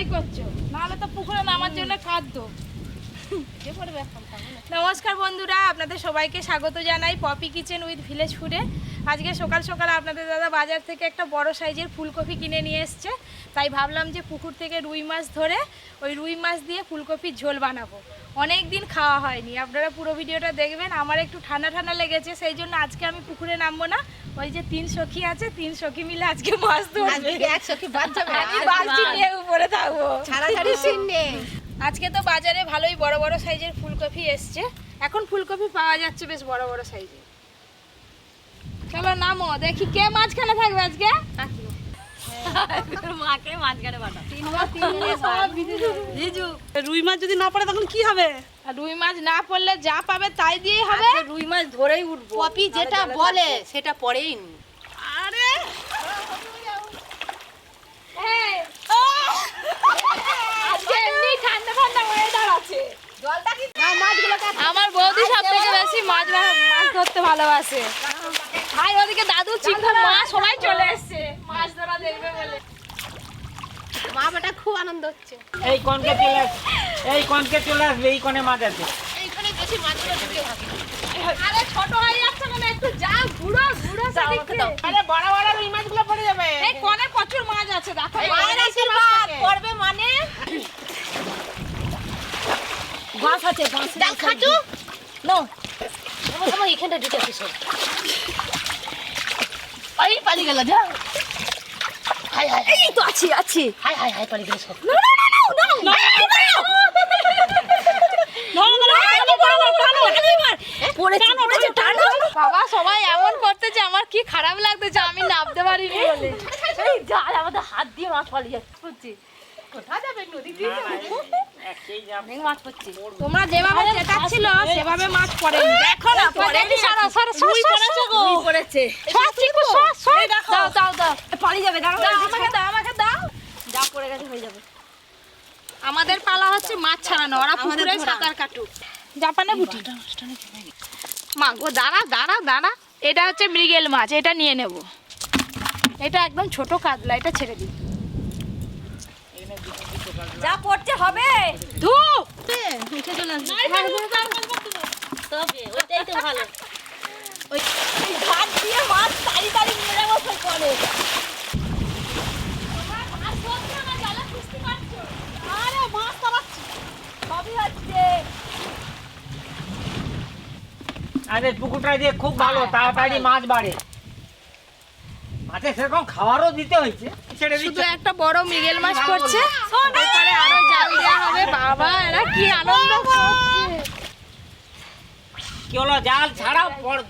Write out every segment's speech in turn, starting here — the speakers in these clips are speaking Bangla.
ভালোই করছো, নাহলে তো পুকুরে নামার জন্য কাঁদতো। নমস্কার বন্ধুরা, আপনাদের সবাইকে স্বাগত জানাই পপি কিচেন উইথ ভিলেজ ফুডে। আজকে সকাল সকাল আপনাদের দাদা বাজার থেকে একটা বড় সাইজের ফুলকপি কিনে নিয়ে এসছে, তাই ভাবলাম যে পুকুর থেকে রুই মাছ ধরে ওই রুই মাছ দিয়ে ফুলকপির ঝোল বানাবো। অনেক দিন খাওয়া হয়নি, আপনারা পুরো ভিডিওটা দেখবেন। আমার একটু ঠান্ডা ঠান্ডা লেগেছে, সেই জন্য আজকে আমি পুকুরে নামবো না। ওই যে 3 সখী আছে, 3 সখী মিলে আজকে মাছ ধরবে। আমি বালতি নিয়ে উপরে থাকবো। আজকে তো বাজারে ভালোই বড় বড় সাইজের ফুলকপি এসছে। এখন ফুলকপি পাওয়া যাচ্ছে বেশ বড় বড় সাইজের। চলো নামো, দেখি কে মাঝখানে থাকবে আজকে। রুই মাছ যদি না পড়ে তখন কি হবে? রুই মাছ না পড়লে যা পাবে তাই দিয়েই হবে। রুই মাছ ধরেই উঠবো। পপি যেটা বলে সেটা পরেই নি। আরে আজকে এমনি ঠান্ডা ঠান্ডা ওয়েদার আছে। আমার বৌদি সব থেকে বেশি মাছ ধরতে ভালোবাসে। ভাই ওদিকে দাদু চিংড়ি মা সবাই চলে এসেছে মাছ ধরা দেখবে বলে। মা বেটা খুব আনন্দ হচ্ছে। এই কোনকে চলে আসবে, এই কোণে মাছ আছে। এইখানে বেশি মাছগুলো ঢুকে থাকে। আরে ছোট হয়ে যাচ্ছে মানে একটু যা ঘুরো ঘুরো সেদিকে। আরে বড় বড় রুই মাছগুলো পড়ে যাবে। এই কোণে প্রচুর মাছ আছে, দেখো। পড়বে মানে বাঁশ আছে, বাঁশ ডাল খাচু নো আমার এখানটা ঢুকে আছে সব। এই পালি গেল যা। হাই হাই এই তো আছি হাই হাই হাই পালি গেল সব। নো বাবা সবাই এমন করতেছে, আমার কি খারাপ লাগতেছে, আমি নামতে পারিনি বলে। এই যা আমাদের হাত দিয়ে মাছ পালিয়ে যাচ্ছে। কোথা যাবে নদী দিয়ে অনেক মাছ পড়ছে। তোমরা যেভাবে চেটাচ্ছিল সেভাবে মাছ পড়েনি। দেখো না পড়েনি। রুই পড়েছে। দাও পালিয়ে যাবে। দাও আমাকে দাও। যা পড়ে গেছে হয়ে যাবে। আমাদের পালা হচ্ছে মাছ ছাড়ানো, ওরা পুকুরে সাঁতার কাটুক। জাপানে বুটি মা গো, দাঁড়া। এটা হচ্ছে মৃগেল মাছ, এটা নিয়ে নেব। এটা একদম ছোট কাতলা, এটা ছেড়ে দিই। যা পড়ছে হবে। ধু উঠে চলে আসবে। তবে ওইটাই তো ভালো। ওই ঘাট দিয়ে মাছ তাড়ি নিয়ে যাবো সব করে। আরে মাছ পাচ্ছি সবই হচ্ছে। আরে পুকুরটা দিয়ে খুব ভালো, তাড়াতাড়ি মাছ বাড়ে। মাছে সেরকম খাবারও দিতে হয়েছে, ছেড়ে শুধু দিচ্ছে। একটা বড় মৃগেল মাছ পড়ছে, এরপরে আরো জাল দেওয়া হবে। বাবা এরা কি আনন্দ করছে। কি হলো, জাল ছাড়াও,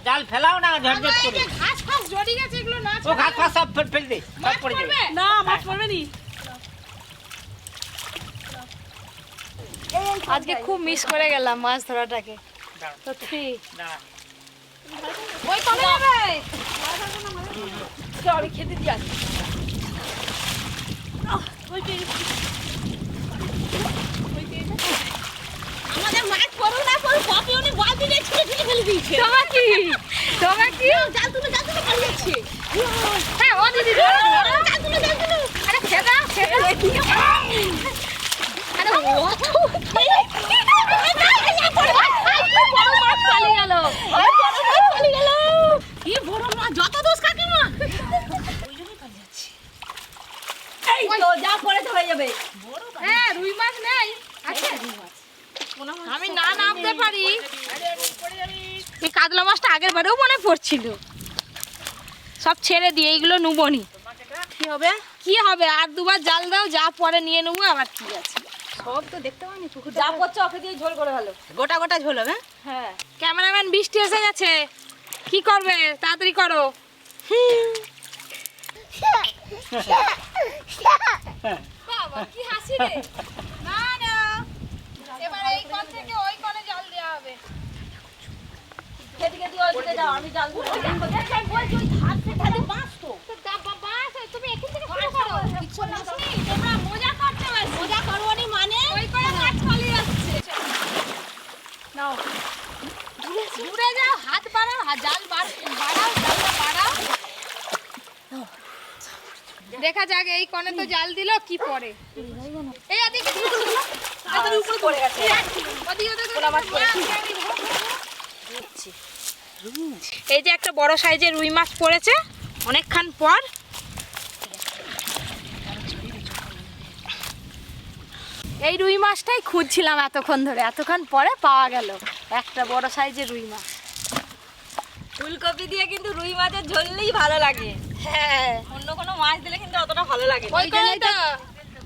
জাল ফেলাও না ঝটঝট করে। ঘাস ফাস জড়িয়ে গেছে, এগুলো না ও ঘাস ফাস সব ফেল দে, সব পড়ে যাবে। না মাছ পড়বে নি। আজকে খুব মিস করে গেলাম মাছ ধরাটাকে সত্যি। ওই কবে যাবে? আমি খেতে দিয়ে আসি। আমাদের মাছ পড়ো না পড়ো, পপি উনি বালতি দিয়ে ছিঁড়ে ফেলে দিয়েছে। তোমার কি জাল তুলে পালিয়ে যাচ্ছে। হ্যাঁ ও দিদি জাল তুলে আরে খেদা আরে ও বড় মাছ পালিয়ে গেল। কি বড় মাছ, যত দোষ কাকিমা। ওই জন্যই পালিয়ে যাচ্ছে। এই তো যা পড়েছে হয়ে যাবে। হ্যাঁ রুই মাছ নেই আছে। আমি না নামতে পারি। এই কাতলা মাছটা আগের বারেও মনে পড়ছিল। সব ছেড়ে দিয়ে এইগুলো নুবনি। কি হবে আর দুবার জাল দাও, যা পরে নিয়ে নেবো। আবার কি আছে, সব তো দেখতে পাইনি পুকুর। যা পড়ছে ওকে দিয়ে ঝোল করে ভালো। গোটা ঝোল হবে। হ্যাঁ ক্যামেরাম্যান বৃষ্টি এসে গেছে, কি করবে তাড়াতাড়ি করো। বাবা কি হাসি রে। না এবার এই কোণ থেকে ওই কোণে জল দেওয়া হবে। খেতে ওই দিকে যাও, আমি জাল ধরে দিই। এই বলছি ওই হাত থেকে বাঁশ তো। বাস তুমি এখান থেকে শুরু করো। কিছু না তোমরা মজা করতে হবে। মজা করবনি মানে ওই করে মাছ পালিয়ে যাচ্ছে। নাও দূরে যাও, হাত বাড়াও, জাল বাড়াও, জালটা বাড়াও। দেখা যাক এই কোণে তো জাল দিল কি পড়ে। এই ওদিকে তাড়াতাড়ি উপরে পড়ে গেছে। পোলা মাছ পড়েছে। এই যে একটা বড় সাইজের রুই মাছ পড়েছে অনেকক্ষণ পর। এই রুই মাছটাই খুঁজছিলাম এতক্ষণ ধরে, এতক্ষণ পরে পাওয়া গেল একটা বড় সাইজের রুই মাছ। ফুলকপি দিয়ে কিন্তু রুই মাছের ঝোললেই ভালো লাগে। হ্যাঁ, অন্য কোনো মাছ দিলে কিন্তু অতটা ভালো লাগে না।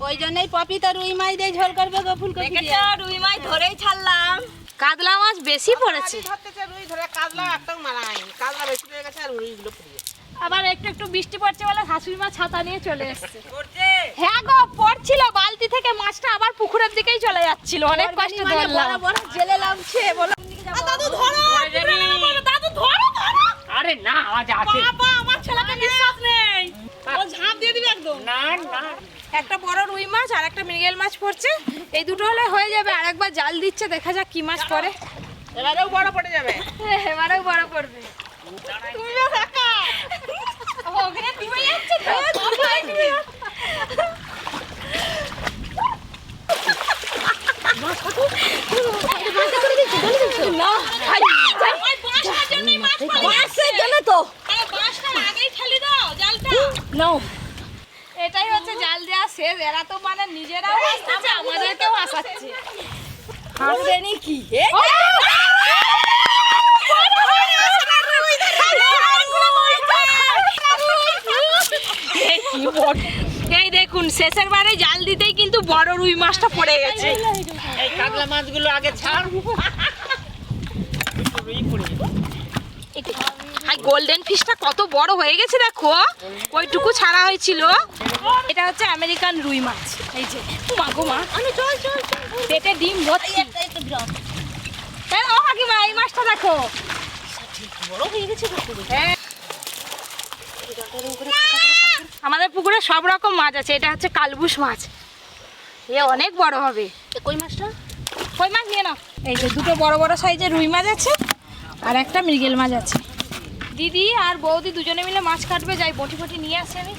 ওই জন্যই পপি তো রুই মাছ দিয়ে ঝোল করবে গো ফুলকপি দিয়ে। দেখেছো রুই মাছ ধরেই ছাড়লাম। কাতলা মাছ বেশি পড়েছে, ধরতেছে রুই ধরে, কাতলা একদম মারাই, কাতলা বেশি পড়ে গেছে আর রুইগুলো পড়ে গেছে। আবার একটু একটু বৃষ্টি পড়ছে বলে শাশুড়ি মা ছাতা নিয়ে চলে এসেছে। করছে হ্যাঁ গো, পড়ছিল বালতি থেকে, মাছটা আবার পুকুরের দিকেই চলে যাচ্ছিল, অনেক কষ্ট ধরলাম। বড় জেলে লাগছে বলো। দাদু ধরো, দাদু ধরো ধরো। আরে না, আজ আছে। বাবা আমার ছেলেকে বিশ্বাস নেই, ও ঝাঁপ দিয়ে দিবে একদম। না না, একটা বড় রুই মাছ আর একটা মৃগেল মাছ পড়ছে, এই দুটো হলে হয়ে যাবে। আর একবার জাল দিচ্ছে, দেখা যাক কি মাছ পড়ে। এবারেও বড় পড়ে যাবে। এবারেও বড় পড়বে। তুমিও দেখা ওখানে ডুবে যাচ্ছে তো। না ভাই বাঁশটার জন্যই মাছ পড়ে বাঁশের জন্য তো। আরে বাঁশটা আগেই ঠেলে দাও জালটা। নাও, এটাই হচ্ছে জাল দেওয়া শেষ। এরা তো মানে নিজেরাও আসছে, আমাদেরকেও আসাচ্ছে। হাসবে নাকি? এই দেখুন, শেষের বারে জাল দিতেই কিন্তু বড় রুই মাছটা পড়ে গেছে। এই কাতলা মাছগুলো আগে ছাড়। রুই পড়ে গেছে। আর গোল্ডেন ফিশটা কত বড় হয়ে গেছে দেখো, ওইটুকু ছাড়া হয়েছিল। এটা হচ্ছে আমেরিকান রুই মাছ। এই যে মাগো মা, আমি চল চল পেটে ডিম ভর্তি। ও কাকিমা, এই মাছটা দেখো বড় হয়ে গেছে তো। হ্যাঁ, আমাদের পুকুরে সব রকম মাছ আছে। এটা হচ্ছে কালবুশ মাছ, এ অনেক বড় হবে। কই মাছটা? কই মাছ নিয়ে নাও। এই যে দুটো বড় বড় সাইজের রুই মাছ আছে আর একটা মৃগেল মাছ আছে। দিদি আর বৌদি দুজনে মিলে মাছ কাটবে, যাই বটি বটি নিয়ে আসি আমি।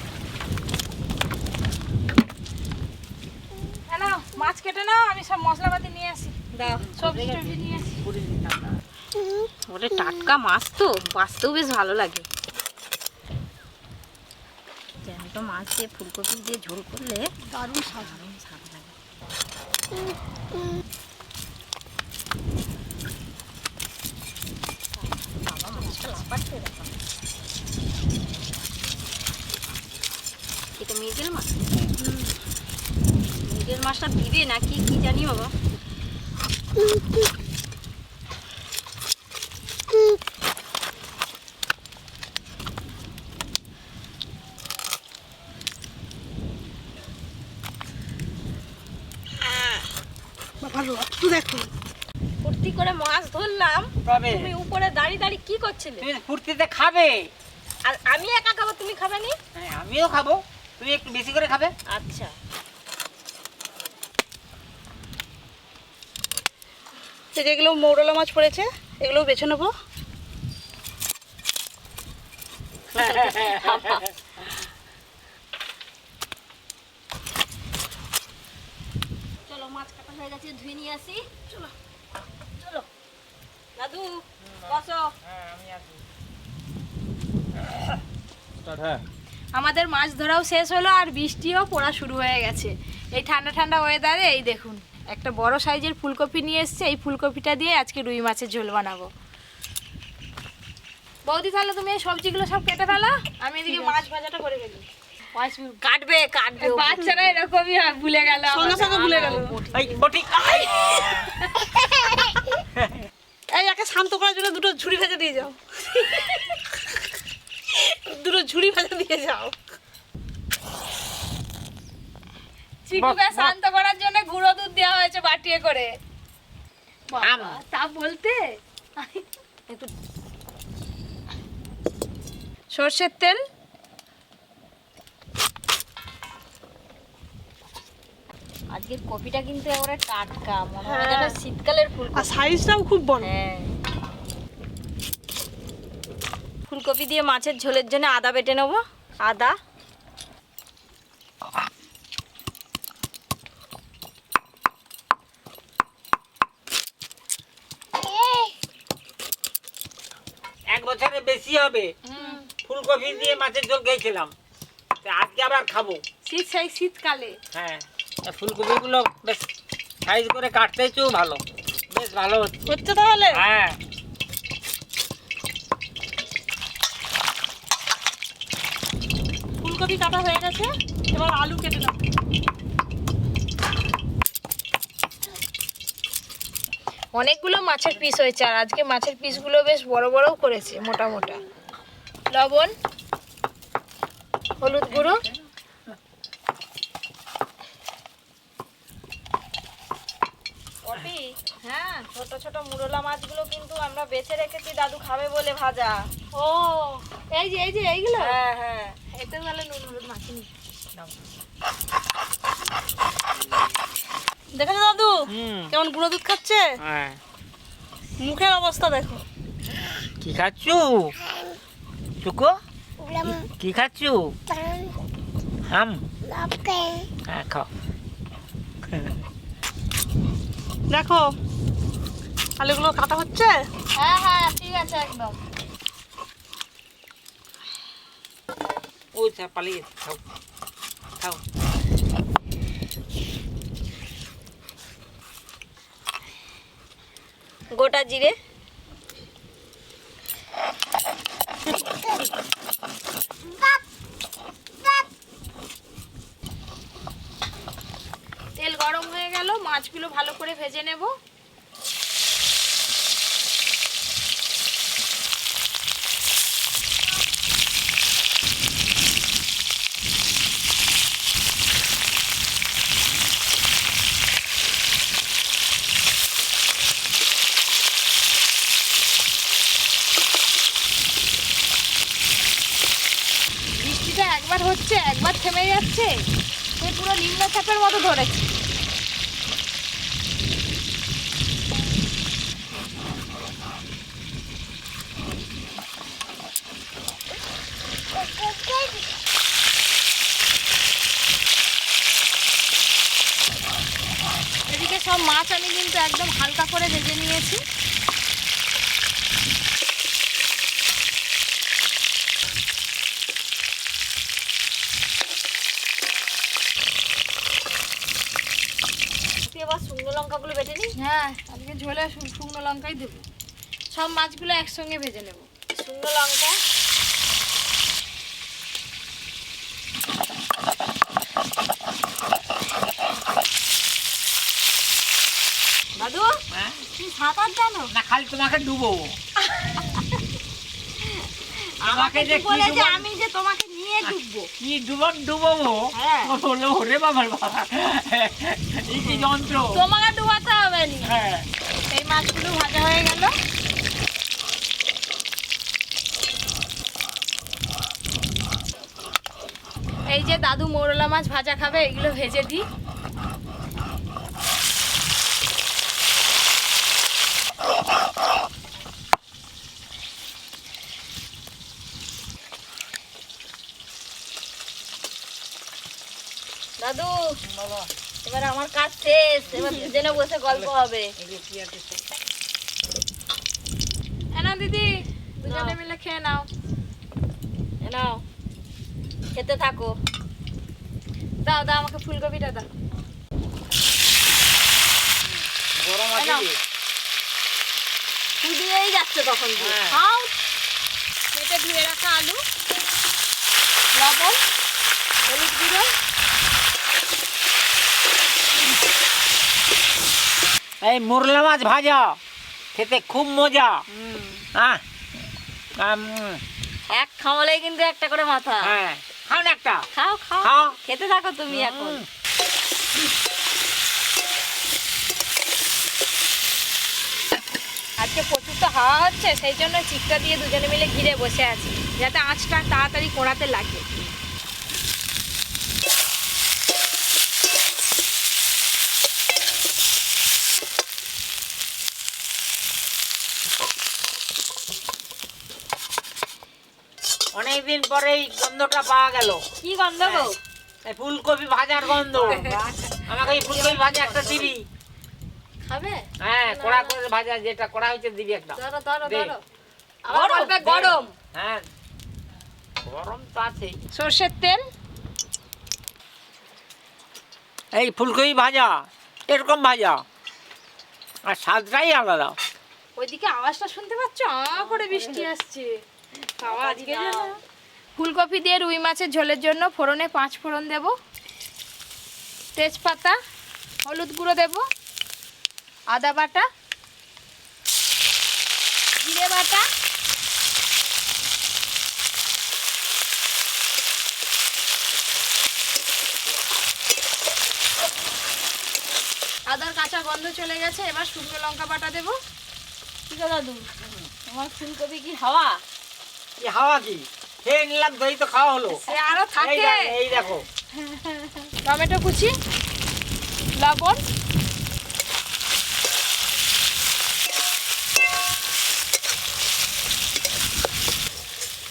নাও মাছ কেটে নাও, আমি সব মশলাপাতি নিয়ে আসি, দাও সবজি টবজি নিয়ে আসি। ওরে টাটকা মাছ তো, বাঁচতেও বেশ ভালো লাগে। জ্যান্ত মাছ দিয়ে ফুলকপি দিয়ে ঝোল করলে দারুণ স্বাদ। স্বাদ লাগে। বাবা মাছটা লাফাচ্ছে দেখো। এটা মৃগেল মাছ। মৃগেল মাছটা দিবে নাকি কি জানি বাবা। ফুর্তি করে মাছ ধরলাম, তবে তুমি উপরে দাঁড়িয়ে দাঁড়িয়ে কি করছিলে? তুমি ফুর্তিতে খাবে। আর আমি একা খাবো, তুমি খাবে নি? হ্যাঁ, আমিও খাবো, তুমি একটু বেশি করে খাবে। আচ্ছা যেগুলো মৌরলা মাছ পড়েছে এগুলো বেছে নেবো। চলো মাছ কাটা হয়ে গেছে, ধুয়ে নিয়ে আসি। চলো চলো দাদু বসো। আমাদের মাছ ধরাও শেষ হলো আর বৃষ্টিও পড়া শুরু হয়ে গেছে। এই ঠান্ডা ঠান্ডা ওয়েদারে এই দেখুন একটা বড় সাইজের ফুলকপি নিয়ে এসছে। এই ফুলকপিটা দিয়ে আজকে রুই মাছের ঝোল বানাবো। বৌদি তাহলে তুমি এই সবজিগুলো সব কেটে ফেলো, আমি এদিকে মাছ ভাজাটা করে ফেলি। কাটবে কাটবে বাচ্চারা এরকমই হয়, ভুলে গেল, সঙ্গে সঙ্গে ভুলে গেল। এই বটি। এই একে শান্ত করার জন্য দুটো ঝুড়ি ভেজে দিয়ে যাও। দুটো ঝুড়ি ভেজে দিয়ে যাও। চিকুকে শান্ত করার জন্য গুঁড়ো দুধ দেওয়া হয়েছে বাটিয়ে করে। বাবা, তা বলতে একটু সর্ষের তেল, আজকের কপিটা কিন্তু একেবারে টাটকা, মনে হয় যেন শীতকালের আর ফুলকপি। সাইজটাও খুব বড়। হ্যাঁ, ফুলকপি দিয়ে মাছের ঝোলের জন্য আদা বেটে নেবো। আদা বছরে বেশি হবে ফুলকপি দিয়ে মাছের ঝোল খেয়েছিলাম, তা আজকে আবার খাবো। সেই শীতকালে। হ্যাঁ, ফুলকপিগুলো বেশ সাইজ করে কাটতেইছো ভালো, বেশ ভালো হচ্ছে। হচ্ছে তাহলে? হ্যাঁ, ফুলকপি কাটা হয়ে গেছে, এবার আলু কেটে নাও। অনেকগুলো মাছের পিস হয়েছে, আর আজকে মাছের পিসগুলো বেশ বড় বড়ও করেছে, মোটা মোটা। লবণ, হলুদ গুঁড়ো, হ্যাঁ, ছোট ছোট মুরলা মাছগুলো কিন্তু আমরা বেছে রেখেছি দাদু খাবে বলে ভাজা। ও এই যে এইগুলো। হ্যাঁ হ্যাঁ, এতে তাহলে নুন হলুদ মাখিনি। দেখেছো দাদু কেমন গুঁড়ো দুধ খাচ্ছে? হ্যাঁ। মুখের অবস্থা দেখো। কি খাচ্ছু চুকো? কি খাচ্ছু? হাম। হ্যাঁ, খাও। দেখো আলুগুলো কাটা হচ্ছে। হ্যাঁ হ্যাঁ, ঠিক আছে একদম। ও চা পালিয়ে খাও, খাও। গোটা জিরে, তেল গরম হয়ে গেল, মাছগুলো ভালো করে ভেজে নেব। বৃষ্টিটা একবার হচ্ছে একবার থেমে যাচ্ছে, সে পুরো নিম্নচাপের মতো ধরেছে। এদিকে সব মাছ আমি কিন্তু একদম হালকা করে ভেজে নিয়েছি। এবার শুকনো লঙ্কাগুলো বেটে নিই। হ্যাঁ, আজকে ঝোলে শুকনো লঙ্কাই দেবো। সব মাছগুলো একসঙ্গে ভেজে নেব। শুকনো লঙ্কা, দাদু হ্যাঁ? তুমি সাঁতার জানো? না, খালি তোমাকে ডুবো। আমাকে যে কি বলেছে ডুবো- আমি যে তোমাকে নিয়ে ডুববো। কি ডুবো হ্যাঁ। বললো, ওরে বাবার বাবা, এই কি যন্ত্র। তোমাকে ডুবাতে হবে না। হ্যাঁ, এই মাছগুলো ভাজা হয়ে গেল। এই যে দাদু মোরলা মাছ ভাজা খাবে, এগুলো ভেজে দিই। দাদু এবার আমার কাজ শেষ, এবার দুজনে বসে গল্প হবে। এনাও দিদি, দুজনে মিলে খেয়ে নাও। এ নাও, খেতে থাকো। দাও দাও, আমাকে ফুলকপিটা দাও। গরম আছে নাও। কি? ফুদিয়েই যাচ্ছে তখন দিয়ে। হ্যাঁ। খাও। কেটে ধুয়ে রাখা আলু, লবণ, হলুদ গুঁড়ো, এই মুরলা মাছ ভাজা খেতে খুব মজা। হ্যাঁ, এক খাওয়ালে কিন্তু একটা করে মাথা। হ্যাঁ, খাও না একটা। খাও খাও, খাও। খেতে থাকো তুমি এখন। আজকে প্রচুর তো হাওয়া হচ্ছে, সেই জন্য চিকটা দিয়ে দুজনে মিলে ঘিরে বসে আছি, যাতে আঁচটা তাড়াতাড়ি কোড়াতে লাগে। অনেকদিন পরে এই গন্ধটা পাওয়া গেল। কি গন্ধ গো? এই ফুলকপি ভাজার গন্ধ। আমাকে এই ফুলকপি ভাজা একটা দিবি। খাবে? হ্যাঁ, কড়া করে ভাজা যেটা করা হয়েছে দিবি একটা। ধরো ধরো দে। ধরো। আবার বলবে গরম। হ্যাঁ গরম তো আছেই। সর্ষের তেল, এই ফুলকপি ভাজা এরকম ভাজা আর স্বাদটাই আলাদা। ওইদিকে আওয়াজটা শুনতে পাচ্ছ? করে বৃষ্টি আসছে। আজকে ফুলকপি দিয়ে রুই মাছের ঝোলের জন্য ফোড়নে 5 ফোড়ন দেব, তেজপাতা, হলুদ গুঁড়ো দেব, আদা বাটা, জিরে বাটা, আদার কাঁচা গন্ধ চলে গেছে। এবার শুকনো লঙ্কা বাটা দেব। কি গো দাদু, তোমার ফুলকপি কি হাওয়া? এই হাওয়া কি খেয়ে নিলাম, দই তো খাওয়া হলো। সে আরো এই থাকে। দেখো, এই দেখো টমেটো কুচি, লবণ,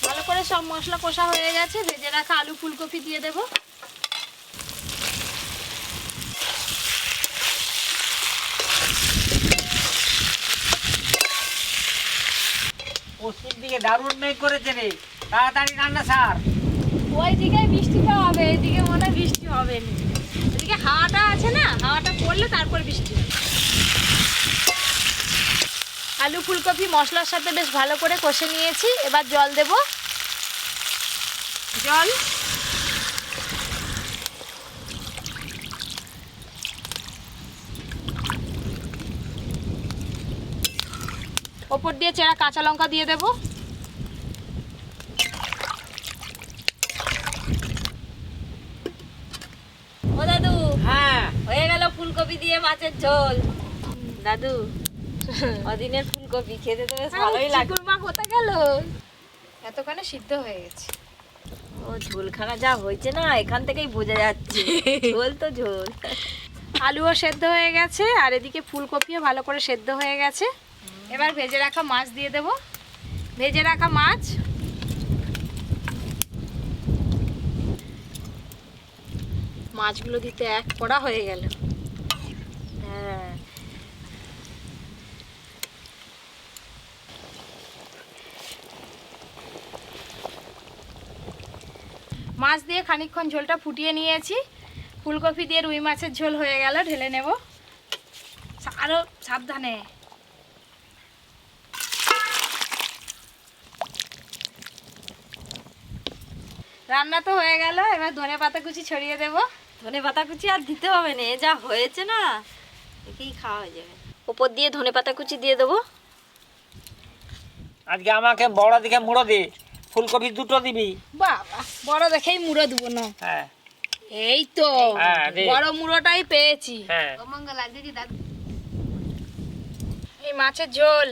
ভালো করে সব মশলা কষা হয়ে গেছে। ভেজে রাখা আলু ফুলকপি দিয়ে দেব। পশ্চিম দিকে দারুণ মেঘ করেছে রে, তাড়াতাড়ি রান্না সার। ওই দিকে বৃষ্টিটা হবে, এইদিকে মনে হয় বৃষ্টি হবে না। এদিকে হাওয়াটা আছে না, হাওয়াটা পড়লে তারপর বৃষ্টি হবে। আলু ফুলকপি মশলার সাথে বেশ ভালো করে কষে নিয়েছি। এবার জল দেব। জল, ওপর দিয়ে চেরা কাঁচা লঙ্কা দিয়ে দেব। ও দাদু, হ্যাঁ হয়ে গেল ফুলকপি দিয়ে মাছের ঝোল। দাদু, অদিনের ফুলকপি খেতে তো বেশ ভালোই লাগে। চিকুর মা কোথায় গেল? এতক্ষণে সিদ্ধ হয়ে গেছে। ও ঝোলখানা যা হয়েছে না, এখান থেকেই বোঝা যাচ্ছে ঝোল তো ঝোল। আলুও সেদ্ধ হয়ে গেছে আর এদিকে ফুলকপিও ভালো করে সেদ্ধ হয়ে গেছে। এবার ভেজে রাখা মাছ দিয়ে দেব। ভেজে রাখা মাছ, মাছগুলো দিতে এক কড়া হয়ে গেল। হ্যাঁ, মাছ দিয়ে খানিকক্ষণ ঝোলটা ফুটিয়ে নিয়েছি। ফুলকপি দিয়ে রুই মাছের ঝোল হয়ে গেল, ঢেলে নেব। আরো সাবধানে। রান্না তো হয়ে গেল। এবার ধনে পাতা কুচি ছড়িয়ে দেব। ধনে পাতা কুচি আর দিতে হবে না, এ যা হয়েছে না একেই খাওয়া হয়ে যাবে। ওপর দিয়ে ধনে পাতা কুচি দিয়ে দেবো। আজকে আমাকে বড় দিকে মুড়ো দে, ফুলকপি দুটো দিবি। বাবা, বড় দেখেই মুড়ো দেবো না। হ্যাঁ এই তো হ্যাঁ, দে। বড় মুড়োটাই পেয়েছি। হ্যাঁ এই মাছের ঝোল।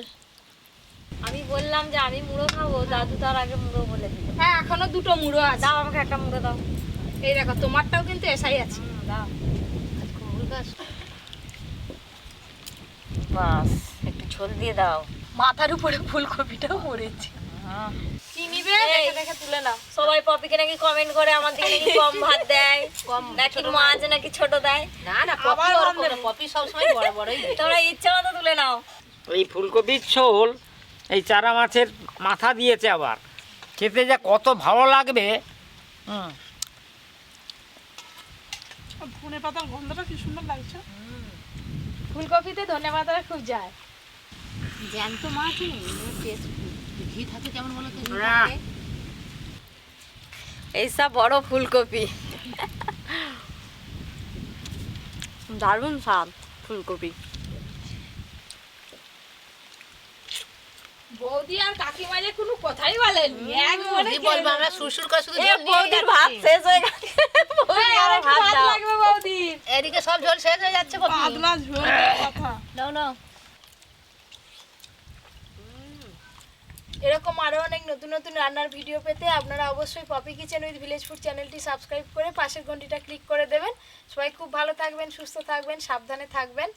আমি বললাম যে আমি মুড়ো খাবো, দাদু তার আগে মুড়ো বলে দিল। হ্যাঁ, এখনো দুটো মুড়ো আছে। দাও আমাকে একটা মুড়ো দাও। এই দেখো, তোমারটাও কিন্তু এসাই আছে। দাও। বাস, একটু ঝোল দিয়ে দাও। মাথার উপরে ফুলকপিটাও পড়েছে। কি নিবে দেখে দেখে তুলে নাও। সবাই পপিকে নাকি কমেন্ট করে আমার দিকে নাকি কম ভাত দেয়, নাকি মাছ নাকি ছোট দেয়। না না, পপি ওরকম না, পপি সবসময় বড় বড়ই দেয়। তোমরা ইচ্ছে মতো তুলে নাও। এই ফুলকপির ঝোল এই চারা মাছের মাথা দিয়েছে, আবার খেতে যে কত ভালো লাগবে। ধনে পাতার গন্ধটা কি সুন্দর লাগছে। ফুলকপিতে ধনে পাতাটা খুব যায়। জ্যান্ত মাছ নেই, টেস্ট ঘি থাকে কেমন বলো তো? এইসব বড় ফুলকপি, দারুণ স্বাদ ফুলকপি। বৌদি আর কাকিমা যে কোনো কথাই বলেনি, একবারে কি বলবো আমরা, সুরসুর করে শুধু এ ঝোল নিয়েই বৌদির ভাত যাচ্ছি। শেষ হয়ে গেছে। বৌদি আরো ভাত ভাত দাও। লাগবে বৌদির। এদিকে সব ঝোল শেষ হয়ে যাচ্ছে পপি। নাও নাও। এরকম আরো অনেক নতুন নতুন রান্নার ভিডিও পেতে আপনারা অবশ্যই Popy kitchen with village food চ্যানেলটি সাবস্ক্রাইব করে পাশের ঘন্টিটা ক্লিক করে দেবেন। সবাই খুব ভালো থাকবেন, সুস্থ থাকবেন, সাবধানে থাকবেন।